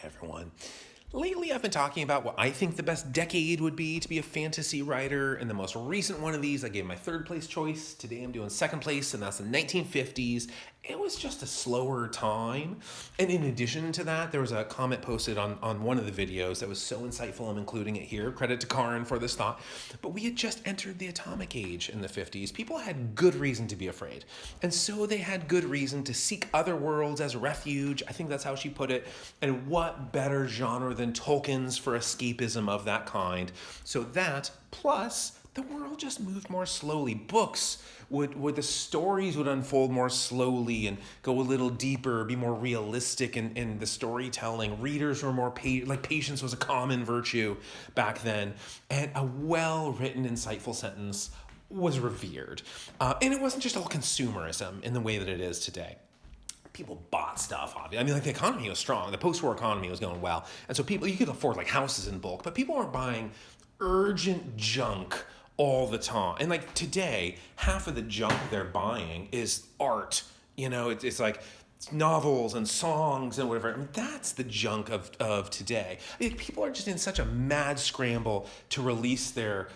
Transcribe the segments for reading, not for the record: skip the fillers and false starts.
everyone. Lately, I've been talking about what I think the best decade would be to be a fantasy writer, and the most recent one of these, I gave my third place choice. Today I'm doing second place, and that's the 1950s. It was just a slower time. And in addition to that, there was a comment posted on one of the videos that was so insightful, I'm including it here. Credit to Karin for this thought. But we had just entered the atomic age in the 50s. People had good reason to be afraid. And so they had good reason to seek other worlds as refuge. I think that's how she put it. And what better genre than Tolkien's for escapism of that kind? So that, plus the world just moved more slowly. Books would the stories would unfold more slowly and go a little deeper, be more realistic in the storytelling. Readers were more patience was a common virtue back then, and a well-written, insightful sentence was revered. And it wasn't just all consumerism in the way that it is today. People bought stuff, obviously. I mean, like, the economy was strong. The post-war economy was going well. And so you could afford like houses in bulk, but people weren't buying urgent junk all the time. And like today, half of the junk they're buying is art. You know, it's like novels and songs and whatever. I mean, that's the junk of today. I mean, people are just in such a mad scramble to release their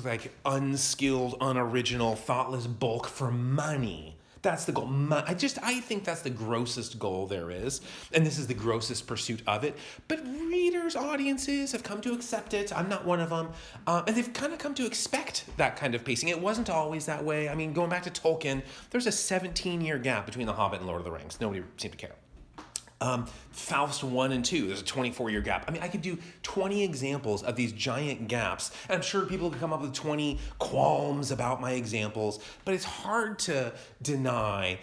like unskilled, unoriginal, thoughtless bulk for money. That's the goal. I think that's the grossest goal there is. And this is the grossest pursuit of it. But readers, audiences have come to accept it. I'm not one of them. And they've kind of come to expect that kind of pacing. It wasn't always that way. I mean, going back to Tolkien, there's a 17-year gap between The Hobbit and Lord of the Rings. Nobody seemed to care. Faust 1 and 2, there's a 24-year gap. I mean, I could do 20 examples of these giant gaps, and I'm sure people could come up with 20 qualms about my examples, but it's hard to deny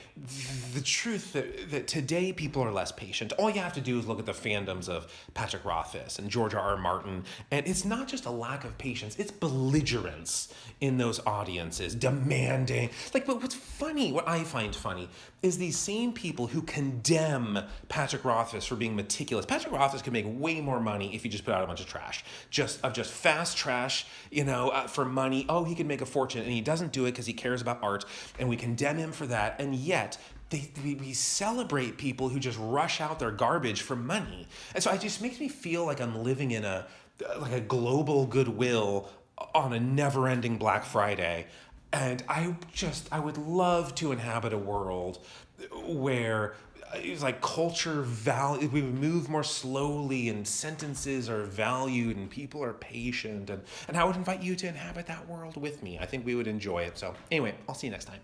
the truth that today people are less patient. All you have to do is look at the fandoms of Patrick Rothfuss and George R. R. Martin, and it's not just a lack of patience, it's belligerence in those audiences, demanding. But what I find funny, is these same people who condemn Patrick Rothfuss for being meticulous. Patrick Rothfuss could make way more money if he just put out a bunch of trash, just fast trash, for money. Oh, he could make a fortune, and he doesn't do it because he cares about art, and we condemn him for that. And yet, we celebrate people who just rush out their garbage for money. And so it just makes me feel like I'm living in a global goodwill on a never-ending Black Friday. And I would love to inhabit a world where it's like culture value, we would move more slowly and sentences are valued and people are patient. And I would invite you to inhabit that world with me. I think we would enjoy it. So anyway, I'll see you next time.